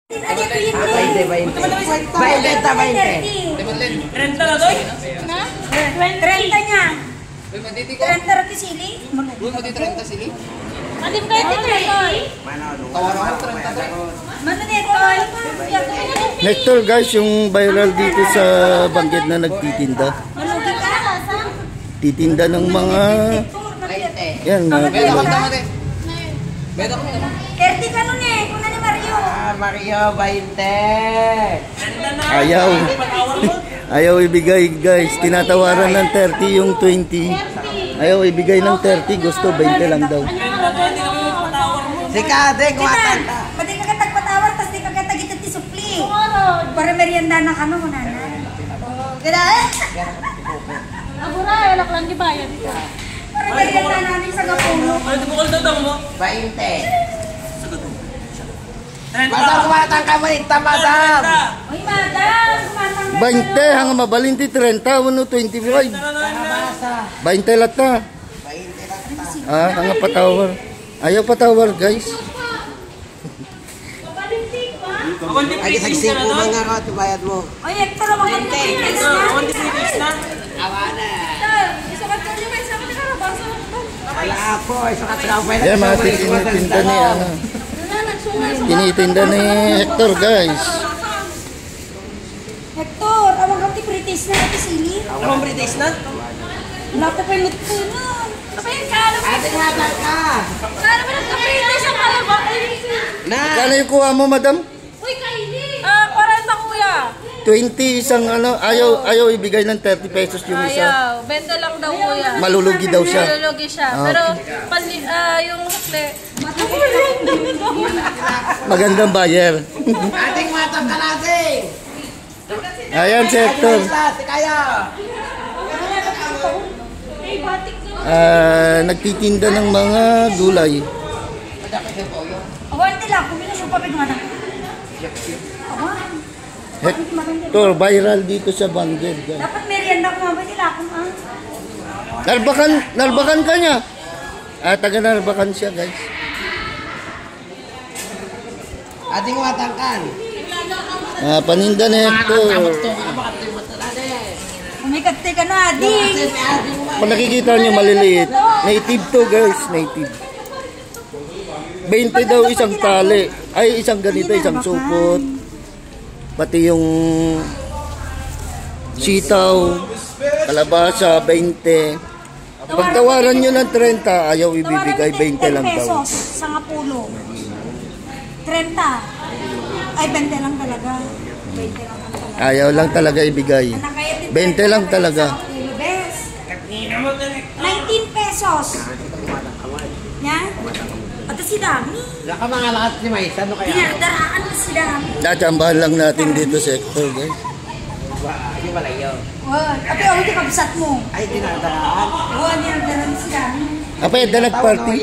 20. 30 na doy? Na? 30 niya. 30 rati sili? Doon mo di 30 sili? Alim kayo di 30? Tawaran ko 30 doy. Mano dito? Nectar guys, yung viral dito sa Bangged na nagtitinda. Malugi ka? Titinda ng mga... Yan, mga Beda ko naman eh. Beda ko naman. 30 ka nun eh. Kung na ni Mario. Mario, 20. ayaw. Ayaw ibigay guys. Tinatawaran ng 30 yung 20. Ayaw ibigay ng 30. Gusto 20 lang daw. Si Kade, kuwatan ka. Pati ka katagpatawar, tas di ka katagitag ti supli. Para merienda na kano mo nanay. Ganda eh? Abura, alak lang di bayad dito. Para merienda namin sa Gapuno. Ano bukol na daw mo? 20. Madam, kuwatan ka, malikta, madam. Uy, madam, kumatanggal 20 hanga mabalinti 30 ano 25. 20 lat na. Hanga patawar. Ayaw patawar guys. Ako hindi Ay, pleasing ka na sagsing doon. mga ka, bayad mo. Uy, Hector, wag mo titis na. Ako hindi pleasing na. Isukat ko niyo, may sama na karabaso. Wala ako, isukat ka pa. Yan mga tinitinda ni ano. Tinitinda ni Hector guys. Hector, awag ang tipritis na ati sili. Ako British na? Wala ko pa yung luto na. Kapag ka, alam mo. Ate, kuwatan ka. Alam mo, nagkapritis ang kalabak. Na. Kano yung kuha mo madam? Uy, kaili. 40 kuya. 20 isang ano. Ayaw ibigay ng 30 pesos yung isa. Ayaw, benta lang daw kuya. Malulugi daw siya. Malulugi siya. Ah, Pero yung hukle, Magandang buyer. Ate, kuwatan ka natin. Ayan si Hector. Si Kaya. Nagtitinda ng mga gulay. Awan nila, kumina siya pa pagmana. Awan. Hector, viral dito sa Bangged guys. Dapat merienda ko mabay nila akong Narbakan ka niya. Taga Narbakan siya guys. Ate, kuwatan ka. Paninda ni Hector. Umikate ka na, ading. Kung nakikita nyo maliliit. Native to guys, native. 20 daw isang tali. Ay, isang ganito, isang supot. Pati yung sitaw, kalabasa, 20. Pagtawaran nyo ng 30, ayaw ibibigay, 20 lang daw. pesos sa ngapulo. 30. Ay, 20 lang talaga. 20 lang talaga. Ayaw lang talaga ibigay. 20 lang talaga. 19 pesos. Yan. At si Dami. Laka mga lahat ni Maisa, ano kaya? Dinardaraan na si Dami. Tatsambahan lang natin dito sa Hector guys. Yung malayo. Ate, hindi kabsat mo. Ay, dinadaan. Dinardaraan si Dami. Apay, dalag party.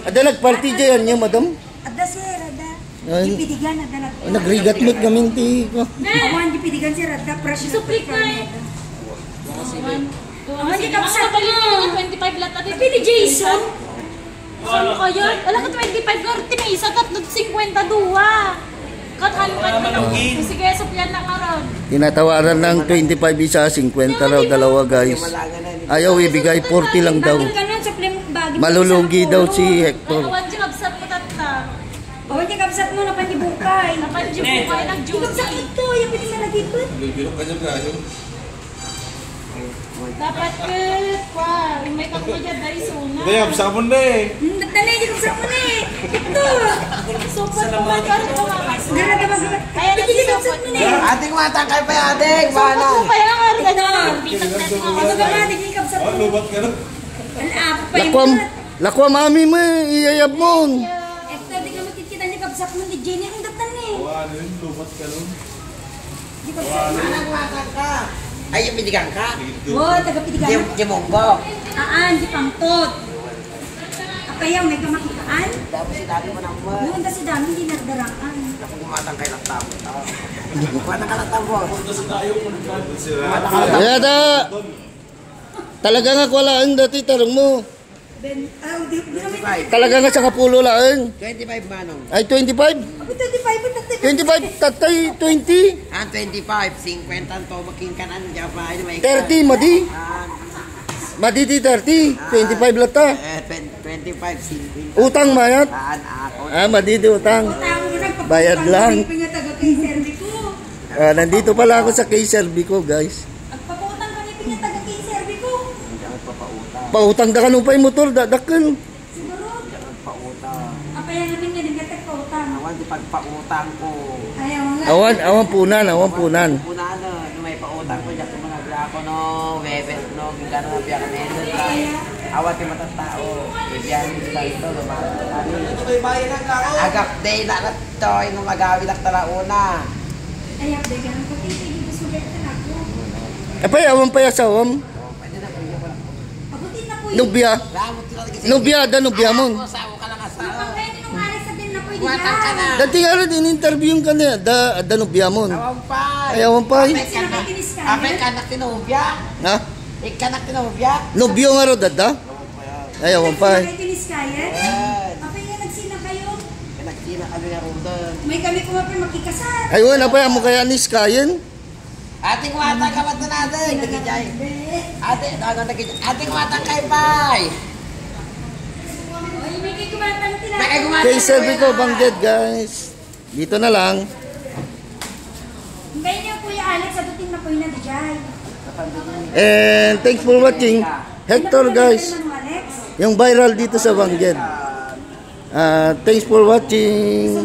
Dalag party dyan nyo, madam. Ada si Rada. Ay. Dipidigan, ada na. Nagrigat mo't gaminti ko. Awan, dipidigan si Rada. Fresh na suplik na eh. Awan, di kabsat Kapag mo. 25 lat at Tapi ni Jason. Saan mo kayo? Alam ko 25 or timisa tatlong 52. Katalo ka naman. Sige, supyan na karon. Tinatawaran ng 25 isa, 50 raw dalawa guys. Ayaw ibigay, 40 lang daw. Bagin ka nun, supplement bagin. Malulugi daw si Hector. Awan di kabsat mo tatta. Awan, di kabsat mo, napandibukay. Napanji mo kayo Di nag-juice. kabsat ito, yung pwede sa nagipot. Dapat may kakuya dahil suna. Hindi, absapon na eh. Nagdali, di kabsat mo na eh. Ito. Super po kayo karon ko Gara na mag... Kaya Hindi di kabsat mo na eh. Ate, kuwatan ka pa, ate. Bahala. Kaya nga rin Ito. na. Ano ka nga, di kabsat mo. Lubat ka na. Ang apa pa yung Lakwam, mga. lakwam mami mo, iyayab mo. Ito, di ka makikita niya kabsat mo. Di Jenny, ang datan eh. Ano yun, lubat ka nun. Di kabsat mo. Kuwatan ka. Ay, yung pinigang ka. Oh, taga-pitigan. Yung monggo. Di pangtot. Kaya may kamakitaan. Tapos si dami mo nang mo. Noon na si Dami, hindi nagdaraan. Ako kumatang kay Laktamo. Kumatang ka Laktamo. Kaya talaga nga walaan dati tarong mo. Di naman. Talaga nga sa kapulo lang. 25 manong. Ay, 25? Abi, 25. 25, tatay, 20. Ah, 25. 50 to makingkanan dyan pa. 30, madi. Madi di 30. 25 lata. 25, 50. Utang mayat. Ako. Ah, madi di utang. Bayad lang. Ah, nandito pala ako sa K-Servi ko, guys. Agpapautang ko ni pinya taga K-Servi ko. Pautang da kanong pa yung motor, dakal. Siguro. Pautang. Apa yan namin yan, nagkatak pautang. Awan di pagpautang ko. Ayaw nga. Awan punan. Punano, may pautang ko dyan mga grako no, webes no, gano'n na piyak na yun. Awat yung matang tao. Bibiyahin sa ito, agap day na to, yung magawi lang talauna. Ayaw, di ganun ko. Hindi ko sulit na ako. Apay, awan pa yasawam. Pwede na kuya ko lang. Abutin na po yun. Nubya. Lamot sila kasi. Nubya, da nubya mon. Asawa ka lang asawa. Kapag kayo nung alis sa din na po yun. Buwatan ka na. Dati nga rin, in-interview ka niya, da nubya mon. Awang pa. Ay, awan pa. Apet ka na tinubya. Ha? Ikanak tinubya. Nubyo nga rin, dada? Ay, awan pa. May tinis kaya? Apa yan, nagsina kayo? Nagkina kami na rudan. May kami kumapin makikasal. Ay, wala pa mo kaya ni Skyen? Ating wata ka mata natin. Nagkijay. Ating wata kay bay. Oy, may kikumatang tinatang. May kumata. K-Servi ko, bangged, guys. Dito na lang. Ngayon yung Kuya Alex, abutin na po yun na dijay. And thanks for watching. Hector, guys. Yung viral dito sa Bangged. Thanks for watching.